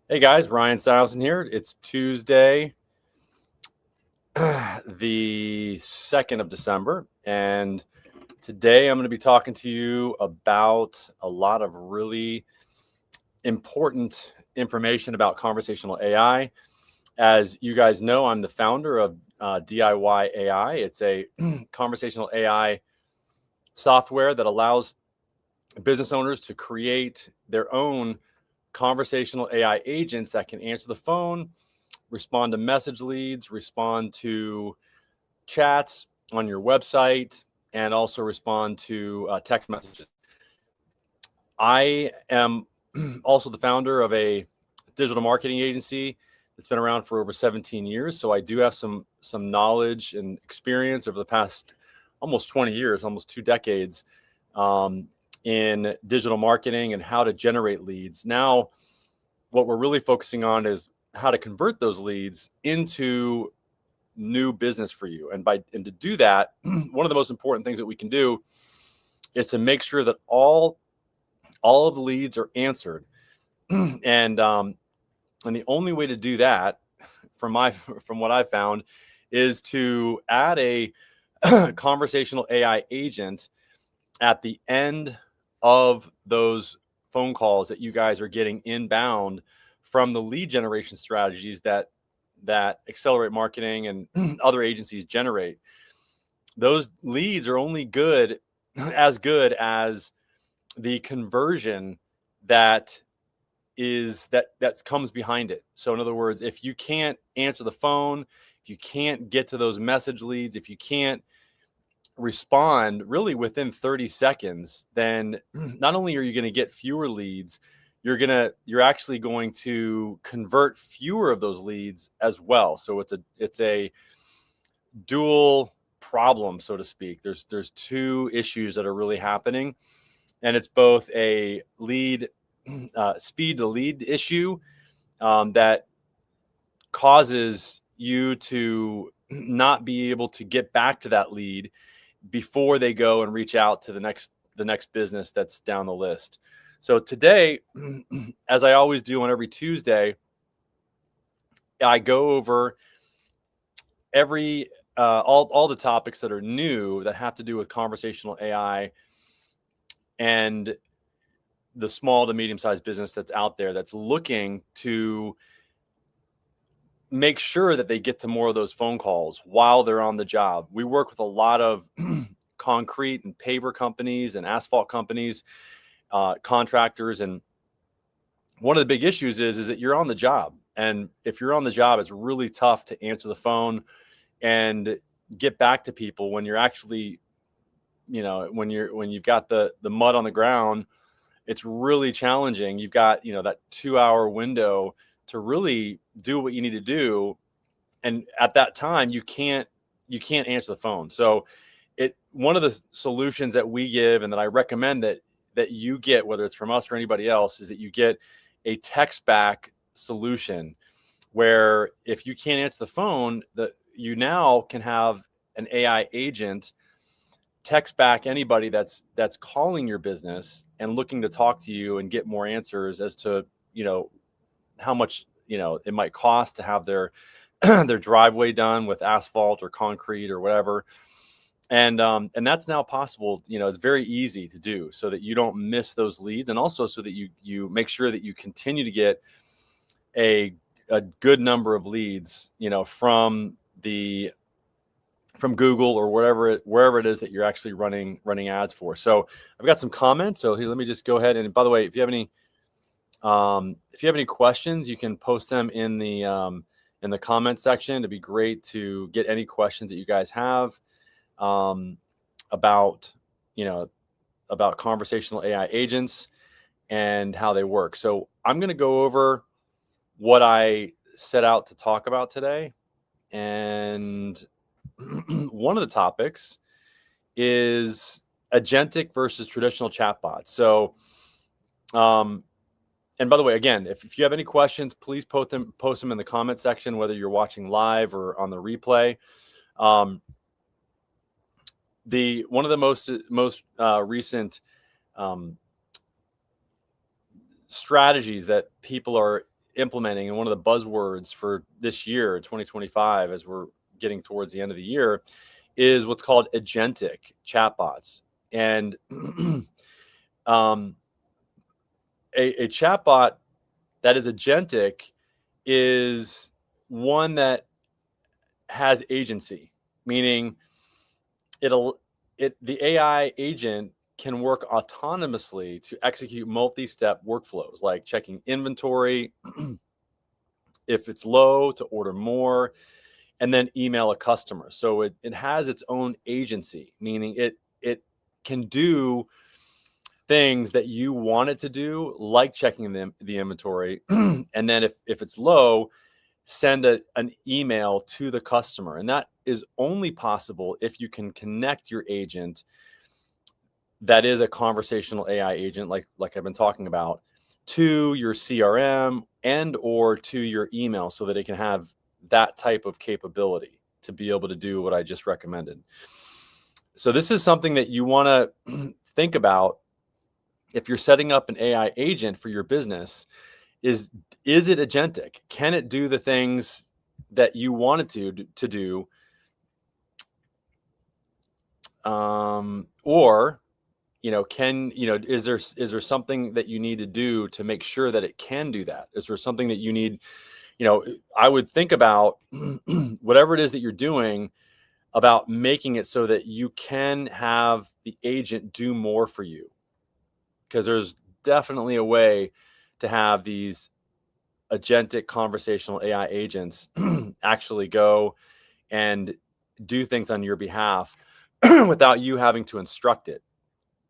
Hey guys, Ryan Stileson here. It's Tuesday, the 2nd of December, and today I'm going to be talking to you about a lot of really important information about conversational AI. As you guys know, I'm the founder of DIY AI. It's a conversational AI software that allows business owners to create their own conversational AI agents that can answer the phone, respond to message leads, respond to chats on your website, and also respond to text messages. I am also the founder of a digital marketing agency that's been around for over 17 years. So I do have some knowledge and experience over the past almost 20 years, almost 2 decades, in digital marketing and how to generate leads. Now, what we're really focusing on is how to convert those leads into new business for you. And to do that, one of the most important things that we can do is to make sure that all of the leads are answered. and the only way to do that, from what I've found, is to add a conversational AI agent at the end of those phone calls that you guys are getting inbound from the lead generation strategies that Accelerate Marketing and other agencies generate. Those leads are only good as the conversion that comes behind it. So in other words, if you can't answer the phone, if you can't get to those message leads, if you can't respond really within 30 seconds, then not only are you going to get fewer leads, you're actually going to convert fewer of those leads as well. So it's a dual problem, so to speak. There's two issues that are really happening, and it's both a lead speed to lead issue that causes you to not be able to get back to that lead before they go and reach out to the next business that's down the list. So today, as I always do on every Tuesday, I go over all the topics that are new that have to do with conversational AI and the small to medium-sized business that's out there that's looking to make sure that they get to more of those phone calls while they're on the job. We work with a lot of concrete and paver companies and asphalt companies, contractors. And one of the big issues is that you're on the job. And if you're on the job, it's really tough to answer the phone and get back to people when you're actually, when you've got the mud on the ground. It's really challenging. You've got, that 2-hour window to really do what you need to do. And at that time, you can't answer the phone. So one of the solutions that we give and that I recommend that you get, whether it's from us or anybody else, is that you get a text back solution where if you can't answer the phone, you now can have an AI agent text back anybody that's calling your business and looking to talk to you and get more answers as to, how much, it might cost to have their driveway done with asphalt or concrete or whatever. And that's now possible. It's very easy to do so that you don't miss those leads, and also so that you make sure that you continue to get a good number of leads, from Google or wherever it is that you're actually running ads for. So I've got some comments. So here, let me just go ahead. And by the way, if you have any questions, you can post them in the comment section. It'd be great to get any questions that you guys have about conversational AI agents and how they work. So I'm going to go over what I set out to talk about today. And one of the topics is agentic versus traditional chatbots. So, and by the way, again, if you have any questions, please post them in the comment section, whether you're watching live or on the replay. One of the most recent strategies that people are implementing, and one of the buzzwords for this year, 2025, as we're getting towards the end of the year, is what's called agentic chatbots. And a chatbot that is agentic is one that has agency, meaning the AI agent can work autonomously to execute multi-step workflows like checking inventory, if it's low, to order more, and then email a customer. So it has its own agency, meaning it can do things that you want it to do, like checking the inventory, and then if it's low, send an email to the customer. And that is only possible if you can connect your agent, that is a conversational AI agent, like I've been talking about, to your CRM and or to your email, so that it can have that type of capability to be able to do what I just recommended. So this is something that you want to think about if you're setting up an AI agent for your business. Is it agentic? Can it do the things that you want it to do? Or, is there something that you need to do to make sure that it can do that? Is there something that you need? I would think about whatever it is that you're doing, about making it so that you can have the agent do more for you. Because there's definitely a way to have these agentic conversational AI agents actually go and do things on your behalf without you having to instruct it,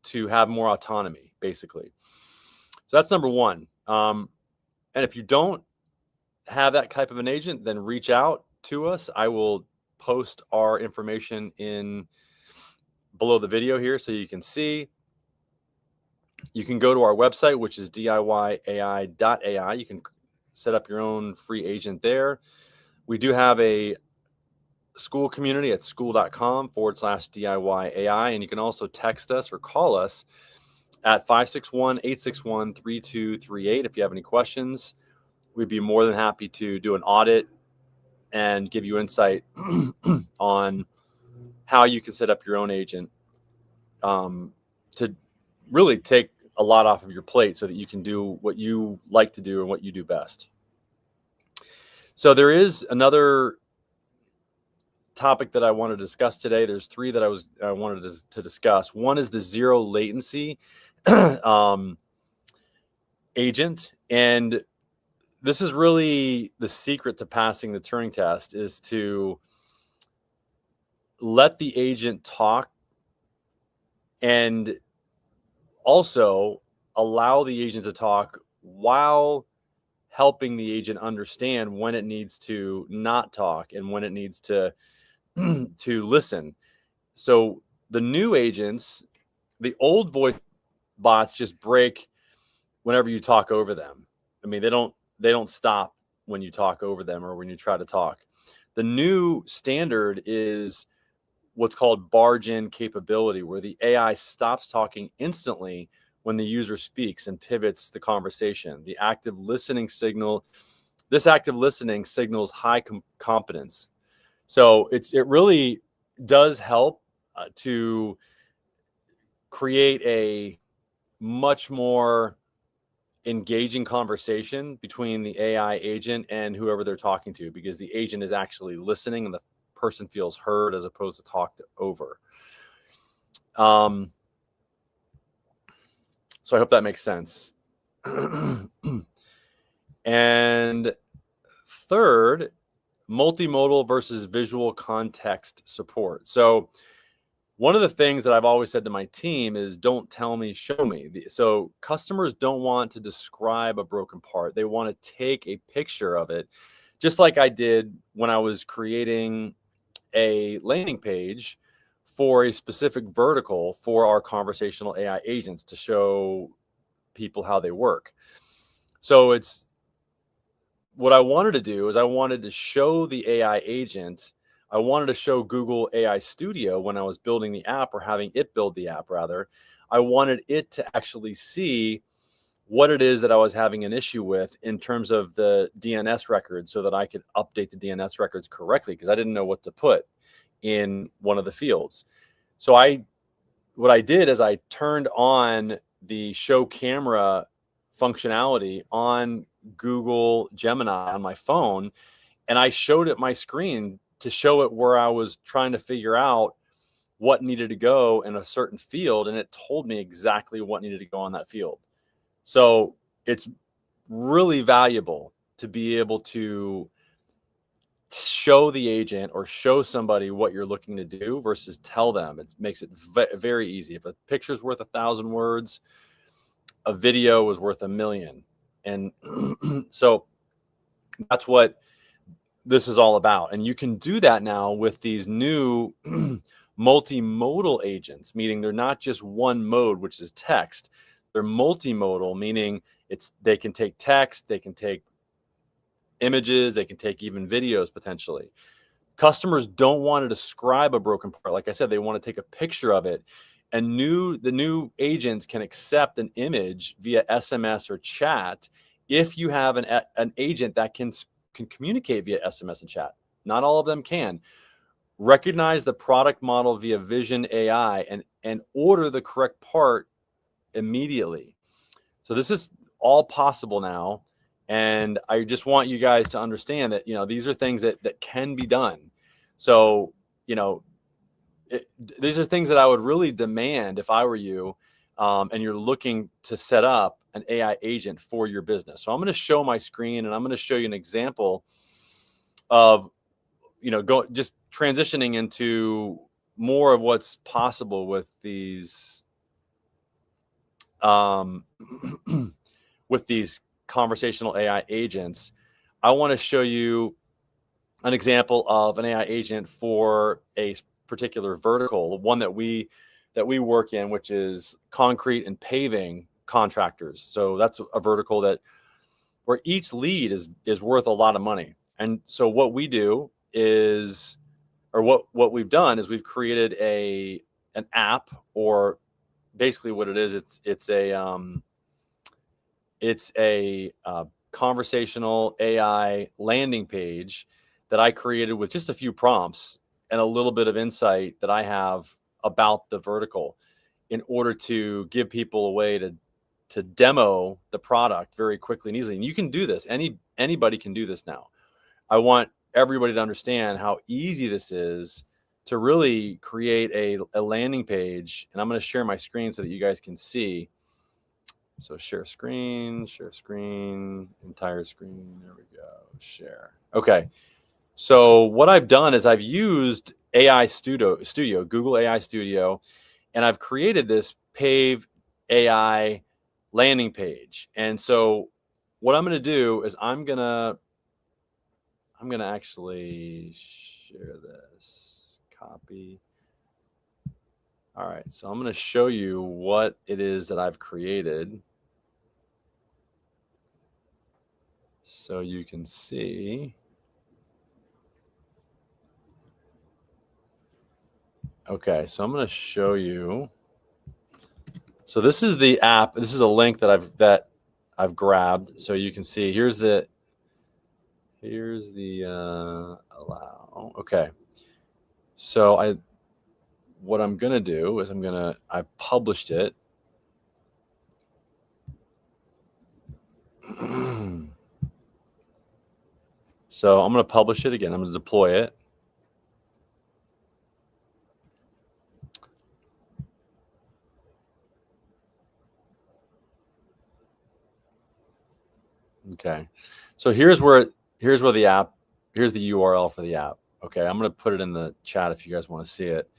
to have more autonomy, basically. So that's number one. And if you don't have that type of an agent, then reach out to us. I will post our information in below the video here so you can see. You can go to our website, which is diyai.ai. You can set up your own free agent there. We do have a school community at school.com/DIY-AI. And you can also text us or call us at 561-861-3238 if you have any questions. We'd be more than happy to do an audit and give you insight on how you can set up your own agent, to really take a lot off of your plate so that you can do what you like to do and what you do best. So there is another topic that I want to discuss today. There's three that I wanted to discuss. One is the zero latency agent. And this is really the secret to passing the Turing test, is to let the agent talk and also allow the agent to talk while helping the agent understand when it needs to not talk and when it needs to to listen. So the new agents, the old voice bots just break whenever you talk over them. I mean, they don't stop when you talk over them or when you try to talk. The new standard is what's called barge-in capability, where the AI stops talking instantly when the user speaks and pivots the conversation. This active listening signals high competence. So it really does help to create a much more engaging conversation between the AI agent and whoever they're talking to, because the agent is actually listening and the person feels heard as opposed to talked over. So I hope that makes sense. And third, multimodal versus visual context support. So one of the things that I've always said to my team is, don't tell me, show me. So customers don't want to describe a broken part. They want to take a picture of it, just like I did when I was creating a landing page for a specific vertical for our conversational AI agents to show people how they work. So it's what I wanted to do is I wanted to show the AI agent. I wanted to show Google AI Studio when I was building the app, or having it build the app rather. I wanted it to actually see what it is that I was having an issue with in terms of the DNS records, so that I could update the DNS records correctly, because I didn't know what to put in one of the fields. So what I did is I turned on the show camera functionality on Google Gemini on my phone, and I showed it my screen to show it where I was trying to figure out what needed to go in a certain field, and it told me exactly what needed to go on that field. So it's really valuable to be able to show the agent or show somebody what you're looking to do versus tell them. It makes it very easy. If a picture's worth 1,000 words, a video is worth 1,000,000. And so that's what this is all about. And you can do that now with these new multimodal agents, meaning they're not just one mode, which is text. They're multimodal, meaning they can take text, they can take images, they can take even videos potentially. Customers don't want to describe a broken part. Like I said, they want to take a picture of it. And the new agents can accept an image via SMS or chat if you have an agent that can communicate via SMS and chat. Not all of them can. Recognize the product model via Vision AI and order the correct part immediately. So this is all possible now. And I just want you guys to understand that, these are things that can be done. So, these are things that I would really demand if I were you, and you're looking to set up an AI agent for your business. So I'm going to show my screen, and I'm going to show you an example of, just transitioning into more of what's possible with these, with these conversational AI agents. I want to show you an example of an AI agent for a particular vertical, one that we work in, which is concrete and paving contractors. So that's a vertical where each lead is worth a lot of money. And so what we do is, or what we've done is we've created an app, or basically what it is, it's a conversational AI landing page that I created with just a few prompts and a little bit of insight that I have about the vertical, in order to give people a way to demo the product very quickly and easily. And you can do this. Anybody can do this now. I want everybody to understand how easy this is to really create a landing page. And I'm going to share my screen so that you guys can see. So share screen, entire screen. There we go. Share. Okay. So what I've done is I've used AI Studio, Google AI Studio, and I've created this Pave AI landing page. And so what I'm going to do is I'm going to actually share this, copy. All right. So I'm going to show you what it is that I've created, so you can see. Okay, so I'm going to show you. So this is the app. This is a link that I've grabbed, so you can see. Here's the allow. Okay. So what I'm going to do is I published it. So I'm going to publish it again. I'm going to deploy it. Okay. So here's the URL for the app. Okay. I'm going to put it in the chat if you guys want to see it.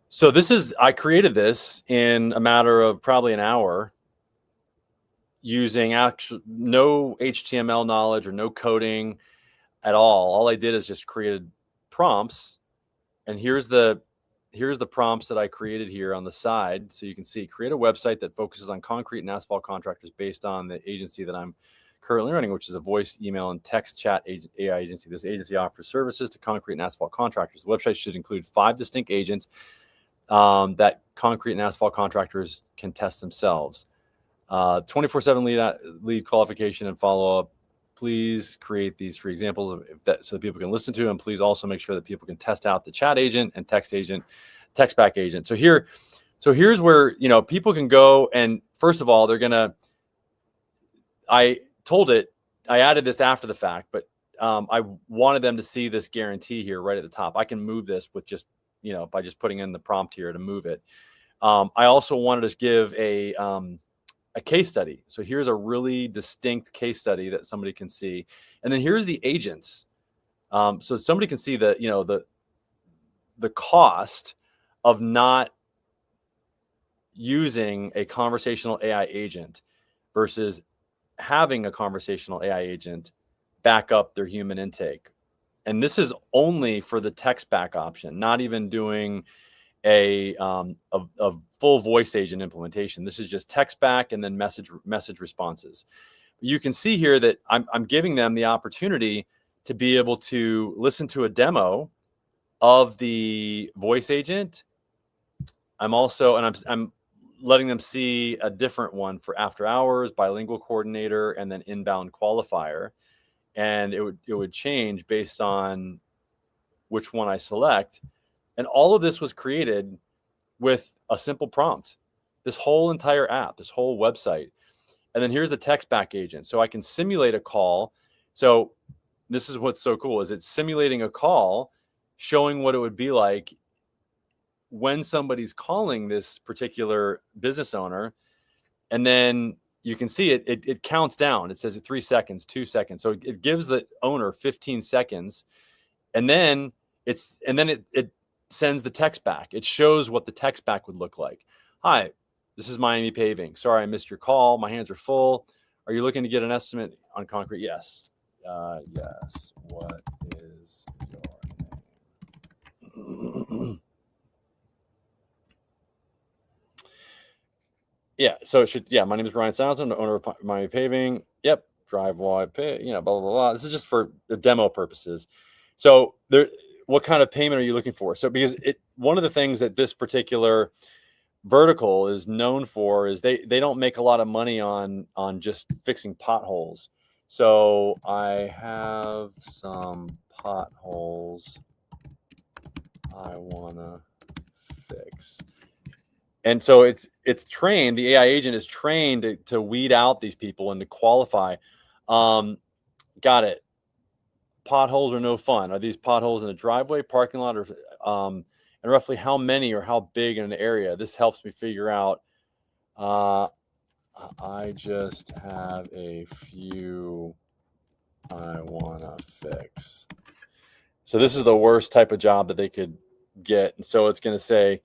So I created this in a matter of probably an hour, using no HTML knowledge or no coding at all. All I did is just created prompts, and here's the prompts that I created here on the side. So you can see, create a website that focuses on concrete and asphalt contractors based on the agency that I'm currently running, which is a voice, email, and text chat AI agency. This agency offers services to concrete and asphalt contractors. The website should include 5 distinct agents that concrete and asphalt contractors can test themselves. 24/7 lead qualification and follow-up. Please create these free examples of that so that people can listen to, and please also make sure that people can test out the chat agent and text back agent. So here's where, people can go, and first of all, I added this after the fact, but I wanted them to see this guarantee here right at the top. I can move this with just, by just putting in the prompt here to move it. I also wanted to give a case study. So here's a really distinct case study that somebody can see. And then here's the agents. So somebody can see the cost of not using a conversational AI agent versus having a conversational AI agent back up their human intake. And this is only for the text back option, not even doing a full voice agent implementation. This is just text back and then message responses. You can see here that I'm giving them the opportunity to be able to listen to a demo of the voice agent. I'm letting them see a different one for after hours, bilingual coordinator, and then inbound qualifier. And it would change based on which one I select. And all of this was created with a simple prompt. This whole entire app, this whole website. And then here's the text back agent. So I can simulate a call. So this is what's so cool, is it's simulating a call, showing what it would be like when somebody's calling this particular business owner. And then you can see it counts down. It says 3 seconds, 2 seconds. So it gives the owner 15 seconds. And then it sends the text back. It shows what the text back would look like. Hi, this is Miami Paving. Sorry, I missed your call. My hands are full. Are you looking to get an estimate on concrete? Yes. Yes. What is your name? Yeah, so it should, my name is Ryan Soundson, the owner of Miami Paving. Yep, driveway, blah, blah, blah. This is just for the demo purposes. So what kind of payment are you looking for? So because one of the things that this particular vertical is known for is they don't make a lot of money on just fixing potholes. So I have some potholes I wanna fix. And so it's trained, the AI agent is trained to weed out these people and to qualify. Got it. Potholes are no fun. Are these potholes in a driveway, parking lot, or and roughly how many or how big in an area? This helps me figure out. I just have a few I wanna fix. So this is the worst type of job that they could get. And so it's gonna say,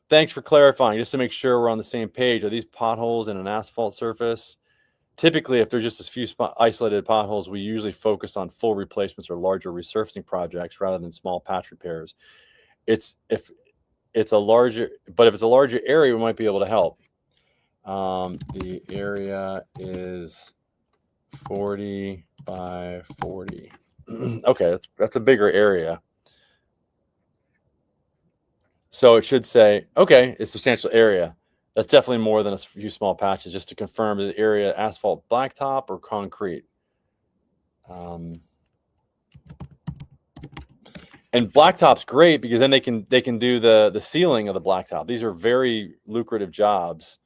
thanks for clarifying. Just to make sure we're on the same page, are these potholes in an asphalt surface? Typically, if there's just a few isolated potholes, we usually focus on full replacements or larger resurfacing projects rather than small patch repairs. If it's a larger area, we might be able to help. The area is 40 by 40. Okay, that's a bigger area. So it should say, okay, it's a substantial area. That's definitely more than a few small patches, just to confirm the area asphalt, blacktop, or concrete. And blacktop's great because then they can do the sealing of the blacktop. These are very lucrative jobs.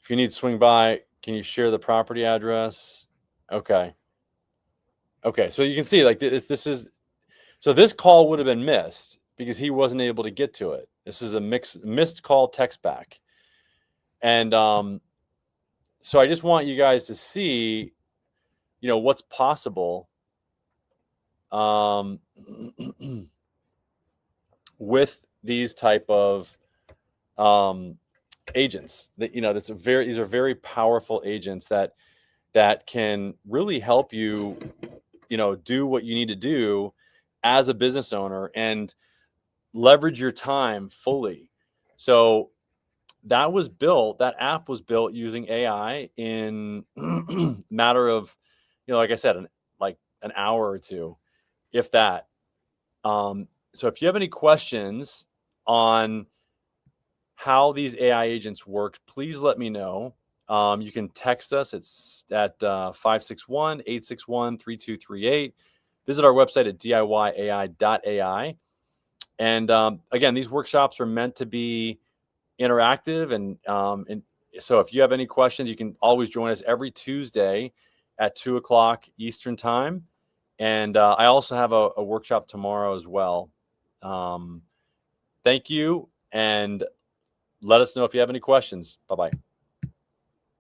If you need to swing by, can you share the property address? Okay. So you can see, like, so this call would have been missed because he wasn't able to get to it. This is a missed call text back. And so I just want you guys to see, what's possible with these type of agents. That these are very powerful agents that can really help you, do what you need to do as a business owner and leverage your time fully. So that app was built using AI in matter of, like I said, like an hour or two, if that. So if you have any questions on how these AI agents work, please let me know. You can text us. It's at 561-861-3238. Visit our website at diyai.ai. And again, these workshops are meant to be interactive. And so if you have any questions, you can always join us every Tuesday at 2 o'clock Eastern time. And I also have a workshop tomorrow as well. Thank you. And let us know if you have any questions. Bye-bye.